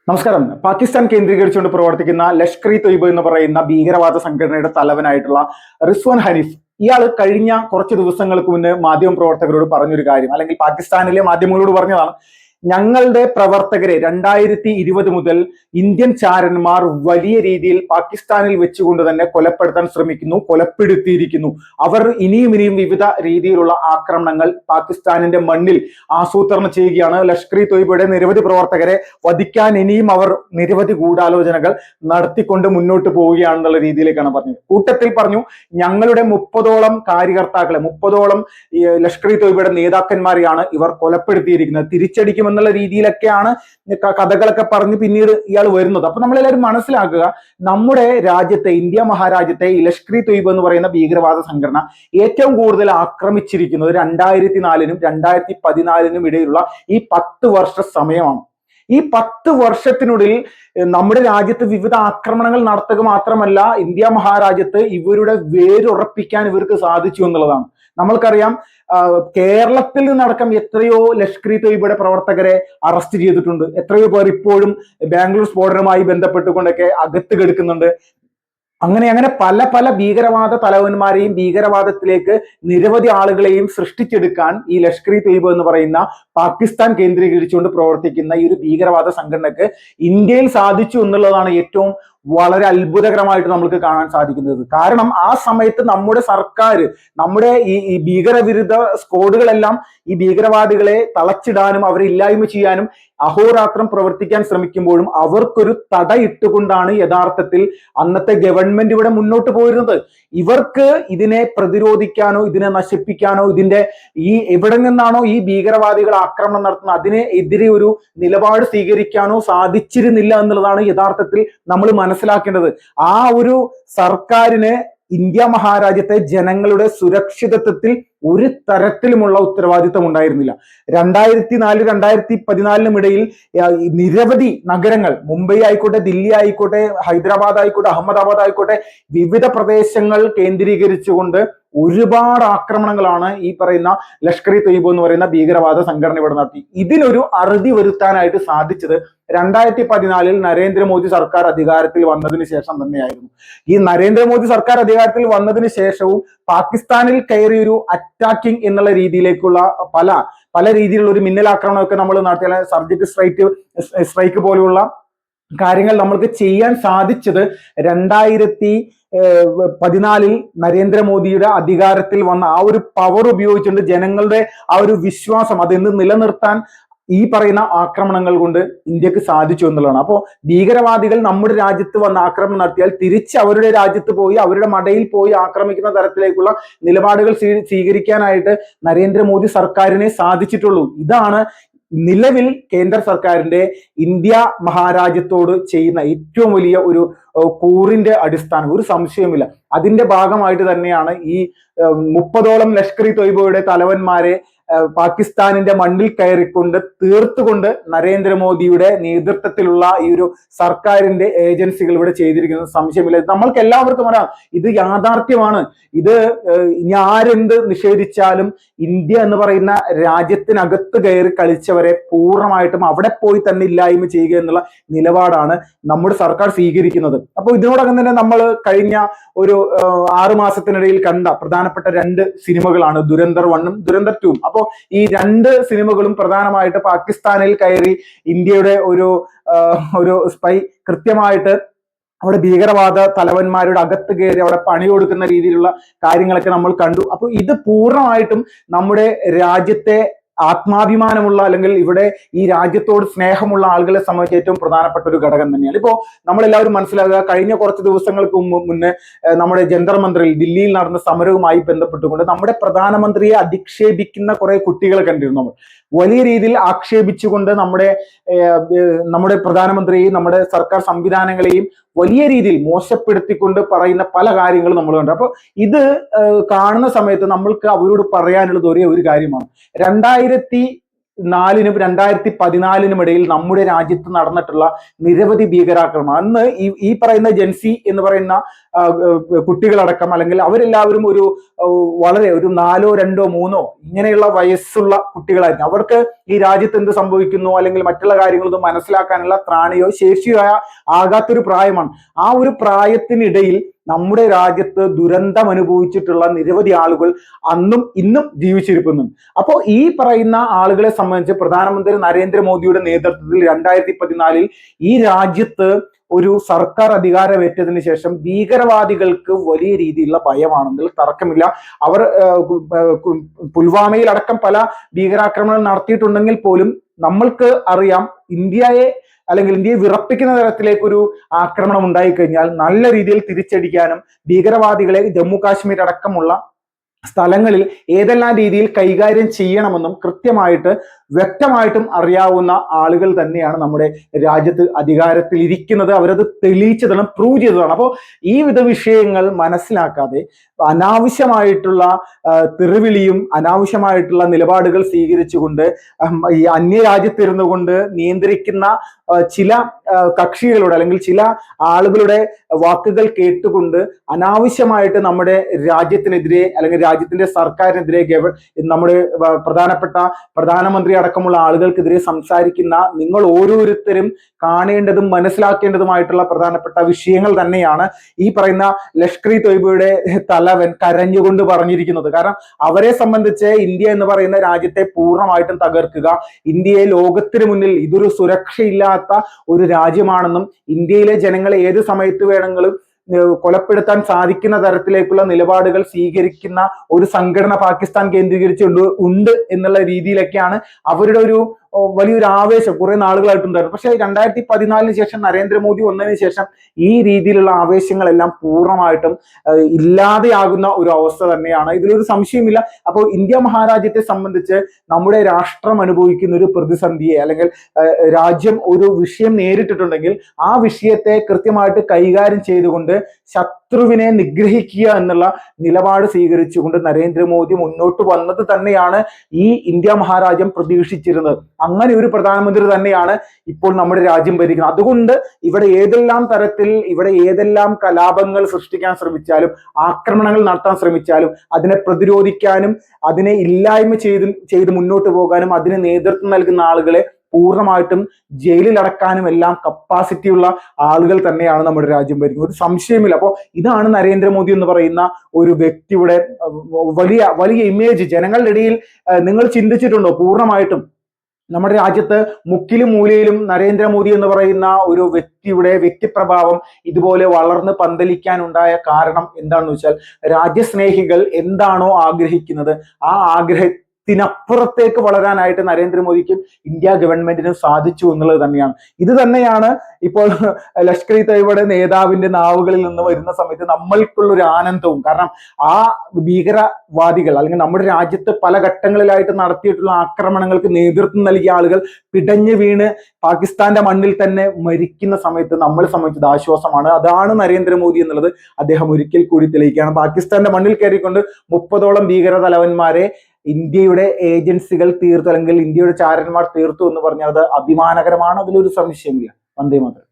നമസ്കാരം. പാകിസ്ഥാൻ കേന്ദ്രീകരിച്ചുകൊണ്ട് പ്രവർത്തിക്കുന്ന ലഷ്കർ ഇ തൊയ്ബ എന്ന് പറയുന്ന ഭീകരവാദ സംഘടനയുടെ തലവനായിട്ടുള്ള റിസ്വാൻ ഹനീഫ് ഇയാൾ കഴിഞ്ഞ കുറച്ച് ദിവസങ്ങൾക്ക് മുന്നേ മാധ്യമ പ്രവർത്തകരോട് പറഞ്ഞൊരു കാര്യം, അല്ലെങ്കിൽ പാകിസ്ഥാനിലെ മാധ്യമങ്ങളോട് പറഞ്ഞതാണ്. ഞങ്ങളുടെ പ്രവർത്തകരെ 2020 മുതൽ ഇന്ത്യൻ ചാരന്മാർ വലിയ രീതിയിൽ പാകിസ്ഥാനിൽ വെച്ചുകൊണ്ട് തന്നെ കൊലപ്പെടുത്താൻ ശ്രമിക്കുന്നു, കൊലപ്പെടുത്തിയിരിക്കുന്നു. അവർ ഇനിയും വിവിധ രീതിയിലുള്ള ആക്രമണങ്ങൾ പാകിസ്ഥാനിന്റെ മണ്ണിൽ ആസൂത്രണം ചെയ്യുകയാണ്. ലഷ്കർ ഇ തൊയ്ബയുടെ നിരവധി പ്രവർത്തകരെ വധിക്കാൻ ഇനിയും അവർ നിരവധി ഗൂഢാലോചനകൾ നടത്തിക്കൊണ്ട് മുന്നോട്ട് പോവുകയാണെന്നുള്ള രീതിയിലേക്കാണ് പറഞ്ഞത്. കൂട്ടത്തിൽ പറഞ്ഞു, ഞങ്ങളുടെ 30ഓളം കാര്യകർത്താക്കളെ, 30ഓളം ലഷ്കർ ഇ തൊയ്ബയുടെ നേതാക്കന്മാരെയാണ് ഇവർ കൊലപ്പെടുത്തിയിരിക്കുന്നത്, തിരിച്ചടിക്കുമെന്നുള്ള രീതിയിലൊക്കെയാണ് കഥകളൊക്കെ പറഞ്ഞ് പിന്നീട് ഇയാൾ വരുന്നത്. അപ്പൊ നമ്മളെല്ലാവരും മനസ്സിലാക്കുക, നമ്മുടെ രാജ്യത്തെ, ഇന്ത്യ മഹാരാജ്യത്തെ ഈ ലഷ്കർ ഇ തൊയ്ബ എന്ന് പറയുന്ന ഭീകരവാദ സംഘടന ഏറ്റവും കൂടുതൽ ആക്രമിച്ചിരിക്കുന്നത് 2004-നും 2014-നും ഇടയിലുള്ള ഈ 10 വർഷ സമയമാണ്. ഈ 10 വർഷത്തിനുള്ളിൽ നമ്മുടെ രാജ്യത്ത് വിവിധ ആക്രമണങ്ങൾ നടത്തുക മാത്രമല്ല, ഇന്ത്യ മഹാരാജ്യത്ത് ഇവരുടെ വേരുറപ്പിക്കാൻ ഇവർക്ക് സാധിച്ചു എന്നുള്ളതാണ്. നമ്മൾക്കറിയാം, കേരളത്തിൽ നിന്നടക്കം എത്രയോ ലഷ്കർ ഇ തൊയ്ബയുടെ പ്രവർത്തകരെ അറസ്റ്റ് ചെയ്തിട്ടുണ്ട്. എത്രയോ പേർ ഇപ്പോഴും ബാംഗ്ലൂർ സ്ഫോടനവുമായി ബന്ധപ്പെട്ടുകൊണ്ടൊക്കെ അകത്ത് കിടക്കുന്നുണ്ട്. അങ്ങനെ പല ഭീകരവാദ തലവന്മാരെയും ഭീകരവാദത്തിലേക്ക് നിരവധി ആളുകളെയും സൃഷ്ടിച്ചെടുക്കാൻ ഈ ലഷ്കർ ഇ തൊയ്ബ എന്ന് പറയുന്ന പാകിസ്ഥാൻ കേന്ദ്രീകരിച്ചുകൊണ്ട് പ്രവർത്തിക്കുന്ന ഈ ഒരു ഭീകരവാദ സംഘടനക്ക് ഇന്ത്യയിൽ സാധിച്ചു എന്നുള്ളതാണ് ഏറ്റവും വളരെ അത്ഭുതകരമായിട്ട് നമുക്ക് കാണാൻ സാധിക്കുന്നത്. കാരണം ആ സമയത്ത് നമ്മുടെ സർക്കാർ, നമ്മുടെ ഈ ഭീകരവിരുദ്ധ സ്ക്വാഡുകളെല്ലാം ഈ ഭീകരവാദികളെ തളച്ചിടാനും അവരെ ഇല്ലായ്മ ചെയ്യാനും അഹോരാത്രം പ്രവർത്തിക്കാൻ ശ്രമിക്കുമ്പോഴും അവർക്കൊരു തടയിട്ടുകൊണ്ടാണ് യഥാർത്ഥത്തിൽ അന്നത്തെ ഗവൺമെന്റ് ഇവിടെ മുന്നോട്ട് പോയിരുന്നത്. ഇവർക്ക് ഇതിനെ പ്രതിരോധിക്കാനോ ഇതിനെ നശിപ്പിക്കാനോ ഇതിന്റെ എവിടെ നിന്നാണോ ഈ ഭീകരവാദികൾ ആക്രമണം നടത്തുന്നത് അതിനെ എതിരെ ഒരു നിലപാട് സ്വീകരിക്കാനോ സാധിച്ചിരുന്നില്ല എന്നുള്ളതാണ് യഥാർത്ഥത്തിൽ നമ്മൾ മനസ്സിലാക്കേണ്ടത്. ആ ഒരു സർക്കാരിന് ഇന്ത്യ മഹാരാജ്യത്തെ ജനങ്ങളുടെ സുരക്ഷിതത്വത്തിൽ ഒരു തരത്തിലുമുള്ള ഉത്തരവാദിത്വം ഉണ്ടായിരുന്നില്ല. 2004-2014 ഇടയിൽ നിരവധി നഗരങ്ങൾ, മുംബൈ ആയിക്കോട്ടെ, ദില്ലി ആയിക്കോട്ടെ, ഹൈദരാബാദ് ആയിക്കോട്ടെ, അഹമ്മദാബാദ് ആയിക്കോട്ടെ, വിവിധ പ്രദേശങ്ങൾ കേന്ദ്രീകരിച്ചുകൊണ്ട് ഒരുപാട് ആക്രമണങ്ങളാണ് ഈ പറയുന്ന ലഷ്കർ ഇ തൊയ്ബ എന്ന് പറയുന്ന ഭീകരവാദ സംഘടന ഇവിടെ നടത്തി. ഇതിനൊരു അറുതി വരുത്താനായിട്ട് സാധിച്ചത് 2014 നരേന്ദ്രമോദി സർക്കാർ അധികാരത്തിൽ വന്നതിന് ശേഷം തന്നെയായിരുന്നു. ഈ നരേന്ദ്രമോദി സർക്കാർ അധികാരത്തിൽ വന്നതിന് ശേഷവും പാകിസ്ഥാനിൽ കയറിയൊരു അറ്റാക്കിംഗ് എന്നുള്ള രീതിയിലേക്കുള്ള പല രീതിയിലുള്ള ഒരു മിന്നലാക്രമണമൊക്കെ നമ്മൾ നടത്തിയ സർജിക്കൽ സ്ട്രൈക്ക് പോലെയുള്ള കാര്യങ്ങൾ നമ്മൾക്ക് ചെയ്യാൻ സാധിച്ചത് 2014 നരേന്ദ്രമോദിയുടെ അധികാരത്തിൽ വന്ന ആ ഒരു പവർ ഉപയോഗിച്ചുകൊണ്ട് ജനങ്ങളുടെ ആ ഒരു വിശ്വാസം അതെന്ന് നിലനിർത്താൻ ഈ പറയുന്ന ആക്രമണങ്ങൾ കൊണ്ട് ഇന്ത്യക്ക് സാധിച്ചു എന്നുള്ളതാണ്. അപ്പോൾ ഭീകരവാദികൾ നമ്മുടെ രാജ്യത്ത് വന്ന് ആക്രമണം നടത്തിയാൽ തിരിച്ച് അവരുടെ രാജ്യത്ത് പോയി അവരുടെ മടയിൽ പോയി ആക്രമിക്കുന്ന തരത്തിലേക്കുള്ള നിലപാടുകൾ സ്വീകരിക്കാനായിട്ട് നരേന്ദ്രമോദി സർക്കാരിനെ സാധിച്ചിട്ടുള്ളൂ. ഇതാണ് നിലവിൽ കേന്ദ്ര സർക്കാരിന്റെ ഇന്ത്യ മഹാരാജ്യത്തോട് ചെയ്യുന്ന ഏറ്റവും വലിയ ഒരു കൂറിന്റെ അടിസ്ഥാനം, ഒരു സംശയമില്ല. അതിന്റെ ഭാഗമായിട്ട് തന്നെയാണ് ഈ 30ഓളം ലഷ്കർ ഇ തൊയ്ബയുടെ തലവന്മാരെ പാകിസ്ഥാനിന്റെ മണ്ണിൽ കയറിക്കൊണ്ട് തീർത്തുകൊണ്ട് നരേന്ദ്രമോദിയുടെ നേതൃത്വത്തിലുള്ള ഈ ഒരു സർക്കാരിന്റെ ഏജൻസികൾ ഇവിടെ ചെയ്തിരിക്കുന്നത് സംശയമില്ല. നമ്മൾക്ക് എല്ലാവർക്കും അറിയാം, ഇത് യാഥാർത്ഥ്യമാണ്. ഇത് ഇനി ആരെന്ത് നിഷേധിച്ചാലും ഇന്ത്യ എന്ന് പറയുന്ന രാജ്യത്തിനകത്ത് കയറി കളിച്ചവരെ പൂർണ്ണമായിട്ടും അവിടെ പോയി തന്നെ ഇല്ലായ്മ ചെയ്യുക എന്നുള്ള നിലപാടാണ് നമ്മുടെ സർക്കാർ സ്വീകരിക്കുന്നത്. അപ്പോൾ ഇതിനോടകം തന്നെ നമ്മൾ കഴിഞ്ഞ ഒരു 6 മാസത്തിനിടയിൽ കണ്ട പ്രധാനപ്പെട്ട 2 സിനിമകളാണ് ദുരന്തർ 1ഉം ദുരന്തർ 2ഉം. അപ്പോ ഈ 2 സിനിമകളും പ്രധാനമായിട്ട് പാകിസ്ഥാനിൽ കയറി ഇന്ത്യയുടെ ഒരു സ്പൈ കൃത്യമായിട്ട് അവിടെ ഭീകരവാദ തലവന്മാരുടെ അകത്ത് കയറി അവിടെ പണി കൊടുക്കുന്ന രീതിയിലുള്ള കാര്യങ്ങളൊക്കെ നമ്മൾ കണ്ടു. അപ്പൊ ഇത് പൂർണ്ണമായിട്ടും നമ്മുടെ രാജ്യത്തെ ആത്മാഭിമാനമുള്ള അല്ലെങ്കിൽ ഇവിടെ ഈ രാജ്യത്തോട് സ്നേഹമുള്ള ആളുകളെ സംബന്ധിച്ച് ഏറ്റവും പ്രധാനപ്പെട്ട ഒരു ഘടകം തന്നെയാണ്. ഇപ്പോ നമ്മളെല്ലാവരും മനസ്സിലാക്കുക, കഴിഞ്ഞ കുറച്ച് ദിവസങ്ങൾക്ക് മുന്നേ നമ്മുടെ ജന്തർ മന്ദിറിൽ ദില്ലിയിൽ നടന്ന സമരവുമായി ബന്ധപ്പെട്ടുകൊണ്ട് നമ്മുടെ പ്രധാനമന്ത്രിയെ അധിക്ഷേപിക്കുന്ന കുറെ കുട്ടികളെ കണ്ടിരുന്നു. നമ്മൾ വലിയ രീതിയിൽ ആക്ഷേപിച്ചുകൊണ്ട് നമ്മുടെ പ്രധാനമന്ത്രിയെയും നമ്മുടെ സർക്കാർ സംവിധാനങ്ങളെയും വലിയ രീതിയിൽ മോശപ്പെടുത്തിക്കൊണ്ട് പറയുന്ന പല കാര്യങ്ങളും നമ്മൾ കണ്ടു. അപ്പൊ ഇത് കാണുന്ന സമയത്ത് നമ്മൾക്ക് അവരോട് പറയാനുള്ളത് ഒരേ ഒരു കാര്യമാണ്. നാലിനും 2014 ഇടയിൽ നമ്മുടെ രാജ്യത്ത് നടന്നിട്ടുള്ള നിരവധി ഭീകരാക്രമണം, അന്ന് ഈ പറയുന്ന ജെൻസി എന്ന് പറയുന്ന കുട്ടികളടക്കം, അല്ലെങ്കിൽ അവരെല്ലാവരും വളരെ ഒരു 4, 2, 3 ഇങ്ങനെയുള്ള വയസ്സുള്ള കുട്ടികളായിരിക്കും. അവർക്ക് ഈ രാജ്യത്ത് എന്ത് സംഭവിക്കുന്നു അല്ലെങ്കിൽ മറ്റുള്ള കാര്യങ്ങളൊന്നും മനസ്സിലാക്കാനുള്ള ത്രാണിയോ ശേഷിയോ ആകാത്തൊരു പ്രായമാണ്. ആ ഒരു പ്രായത്തിനിടയിൽ നമ്മുടെ രാജ്യത്ത് ദുരന്തം അനുഭവിച്ചിട്ടുള്ള നിരവധി ആളുകൾ അന്നും ഇന്നും ജീവിച്ചിരിക്കുന്നുണ്ട്. അപ്പോൾ ഈ പറയുന്ന ആളുകളെ സംബന്ധിച്ച് പ്രധാനമന്ത്രി നരേന്ദ്രമോദിയുടെ നേതൃത്വത്തിൽ 2014 ഈ രാജ്യത്ത് ഒരു സർക്കാർ അധികാരമേറ്റതിന് ശേഷം ഭീകരവാദികൾക്ക് വലിയ രീതിയിലുള്ള ഭയമാണെന്നതിൽ തർക്കമില്ല. അവർ പുൽവാമയിൽ അടക്കം പല ഭീകരാക്രമണങ്ങൾ നടത്തിയിട്ടുണ്ടെങ്കിൽ പോലും നമ്മൾക്ക് അറിയാം, ഇന്ത്യയെ വിറപ്പിക്കുന്ന തരത്തിലേക്കൊരു ആക്രമണം ഉണ്ടായിക്കഴിഞ്ഞാൽ നല്ല രീതിയിൽ തിരിച്ചടിക്കാനും ഭീകരവാദികളെ ജമ്മു കാശ്മീർ അടക്കമുള്ള സ്ഥലങ്ങളിൽ ഏതെല്ലാം രീതിയിൽ കൈകാര്യം ചെയ്യണമെന്നും കൃത്യമായിട്ട് വ്യക്തമായിട്ടും അറിയാവുന്ന ആളുകൾ തന്നെയാണ് നമ്മുടെ രാജ്യത്ത് അധികാരത്തിൽ ഇരിക്കുന്നത്. അവരത് തെളിയിച്ചതാണ്, പ്രൂവ് ചെയ്തതാണ്. അപ്പോൾ ഈ വിധ വിഷയങ്ങൾ മനസ്സിലാക്കാതെ അനാവശ്യമായിട്ടുള്ള തെറിവിളിയും അനാവശ്യമായിട്ടുള്ള നിലപാടുകൾ സ്വീകരിച്ചുകൊണ്ട് ഈ അന്യരാജ്യത്തിരുന്നു കൊണ്ട് നിയന്ത്രിക്കുന്ന ചില കക്ഷികളുടെ അല്ലെങ്കിൽ ചില ആളുകളുടെ വാക്കുകൾ കേട്ടുകൊണ്ട് അനാവശ്യമായിട്ട് നമ്മുടെ രാജ്യത്തിനെതിരെ അല്ലെങ്കിൽ രാജ്യത്തിന്റെ സർക്കാരിനെതിരെ നമ്മുടെ പ്രധാനപ്പെട്ട പ്രധാനമന്ത്രി അടക്കമുള്ള ആളുകൾക്കെതിരെ സംസാരിക്കുന്ന നിങ്ങൾ ഓരോരുത്തരും കാണേണ്ടതും മനസ്സിലാക്കേണ്ടതുമായിട്ടുള്ള പ്രധാനപ്പെട്ട വിഷയങ്ങൾ തന്നെയാണ് ഈ പറയുന്ന ലഷ്കർ ഇ തൊയ്ബയുടെ തലവൻ കരഞ്ഞുകൊണ്ട് പറഞ്ഞിരിക്കുന്നത്. കാരണം അവരെ സംബന്ധിച്ച് ഇന്ത്യ എന്ന് പറയുന്ന രാജ്യത്തെ പൂർണ്ണമായിട്ടും തകർക്കുക, ഇന്ത്യയെ ലോകത്തിന് മുന്നിൽ ഇതൊരു സുരക്ഷയില്ലാത്ത ഒരു രാജ്യമാണെന്നും ഇന്ത്യയിലെ ജനങ്ങളെ ഏത് സമയത്ത് വേണമെങ്കിലും കൊലപ്പെടുത്താൻ സാധിക്കുന്ന തരത്തിലേക്കുള്ള നിലപാടുകൾ സ്വീകരിക്കുന്ന ഒരു സംഘടന പാകിസ്ഥാൻ കേന്ദ്രീകരിച്ചുണ്ട് എന്നുള്ള രീതിയിലൊക്കെയാണ് അവരുടെ വലിയൊരു ആവേശം കുറെ നാളുകളായിട്ടുണ്ടായിരുന്നു. പക്ഷെ 2014 ശേഷം നരേന്ദ്രമോദി വന്നതിന് ശേഷം ഈ രീതിയിലുള്ള ആവേശങ്ങളെല്ലാം പൂർണ്ണമായിട്ടും ഇല്ലാതെയാകുന്ന ഒരു അവസ്ഥ തന്നെയാണ്, ഇതിലൊരു സംശയമില്ല. അപ്പോൾ ഇന്ത്യ മഹാരാജ്യത്തെ സംബന്ധിച്ച് നമ്മുടെ രാഷ്ട്രം അനുഭവിക്കുന്ന ഒരു പ്രതിസന്ധിയെ അല്ലെങ്കിൽ രാജ്യം ഒരു വിഷയം നേരിട്ടിട്ടുണ്ടെങ്കിൽ ആ വിഷയത്തെ കൃത്യമായിട്ട് കൈകാര്യം ചെയ്തുകൊണ്ട് ശത്രുവിനെ നിഗ്രഹിക്കുക എന്നുള്ള നിലപാട് സ്വീകരിച്ചുകൊണ്ട് നരേന്ദ്രമോദി മുന്നോട്ട് വന്നത് തന്നെയാണ് ഈ ഇന്ത്യ മഹാരാജ്യം പ്രതീക്ഷിച്ചിരുന്നത്. അങ്ങനെ ഒരു പ്രധാനമന്ത്രി തന്നെയാണ് ഇപ്പോൾ നമ്മുടെ രാജ്യം ഭരിക്കുന്നത്. അതുകൊണ്ട് ഇവിടെ ഏതെല്ലാം കലാപങ്ങൾ സൃഷ്ടിക്കാൻ ശ്രമിച്ചാലും ആക്രമണങ്ങൾ നടത്താൻ ശ്രമിച്ചാലും അതിനെ പ്രതിരോധിക്കാനും അതിനെ ഇല്ലായ്മ ചെയ്ത് മുന്നോട്ട് പോകാനും അതിന് നേതൃത്വം നൽകുന്ന ആളുകളെ പൂർണ്ണമായിട്ടും ജയിലിൽ അടക്കാനും എല്ലാം കപ്പാസിറ്റി ഉള്ള ആളുകൾ തന്നെയാണ് നമ്മുടെ രാജ്യം ഭരിക്കുന്നത്, ഒരു സംശയമില്ല. അപ്പോൾ ഇതാണ് നരേന്ദ്രമോദി എന്ന് പറയുന്ന ഒരു വ്യക്തിയുടെ വലിയ വലിയ ഇമേജ് ജനങ്ങളുടെ ഇടയിൽ. നിങ്ങൾ ചിന്തിച്ചിട്ടുണ്ടോ പൂർണ്ണമായിട്ടും നമ്മുടെ രാജ്യത്ത് മുക്കിലും മൂലയിലും നരേന്ദ്രമോദി എന്ന് പറയുന്ന ഒരു വ്യക്തിയുടെ വ്യക്തിപ്രഭാവം ഇതുപോലെ വളർന്ന് പന്തലിക്കാൻ ഉണ്ടായ കാരണം എന്താണെന്ന് വെച്ചാൽ രാജ്യസ്നേഹികൾ എന്താണോ ആഗ്രഹിക്കുന്നത് ആ ആഗ്രഹത്തിനപ്പുറത്തേക്ക് വളരാനായിട്ട് നരേന്ദ്രമോദിക്കും ഇന്ത്യ ഗവൺമെന്റിനും സാധിച്ചു എന്നുള്ളത് തന്നെയാണ്. ഇത് തന്നെയാണ് ഇപ്പോൾ ലഷ്കർ ഇ തൊയ്ബയുടെ നേതാവിന്റെ നാവുകളിൽ നിന്ന് വരുന്ന സമയത്ത് നമ്മൾക്കുള്ള ഒരു ആനന്ദവും. കാരണം ആ ഭീകരവാദികൾ അല്ലെങ്കിൽ നമ്മുടെ രാജ്യത്ത് പല ഘട്ടങ്ങളിലായിട്ട് നടത്തിയിട്ടുള്ള ആക്രമണങ്ങൾക്ക് നേതൃത്വം നൽകിയ ആളുകൾ പിടഞ്ഞു വീണ് പാകിസ്ഥാന്റെ മണ്ണിൽ തന്നെ മരിക്കുന്ന സമയത്ത് നമ്മളെ സംബന്ധിച്ചത് ആശ്വാസമാണ്. അതാണ് നരേന്ദ്രമോദി എന്നുള്ളത് അദ്ദേഹം ഒരിക്കൽ കൂടി തെളിയിക്കുകയാണ്. പാകിസ്ഥാന്റെ മണ്ണിൽ കയറിക്കൊണ്ട് 30ഓളം ഭീകര തലവന്മാരെ ഇന്ത്യയുടെ ഏജൻസികൾ തീർത്തു അല്ലെങ്കിൽ ഇന്ത്യയുടെ ചാരന്മാർ തീർത്തു എന്ന് പറഞ്ഞാൽ അത് അഭിമാനകരമാണ്, അതിലൊരു സംശയമില്ല. വന്ദേ മാതരം.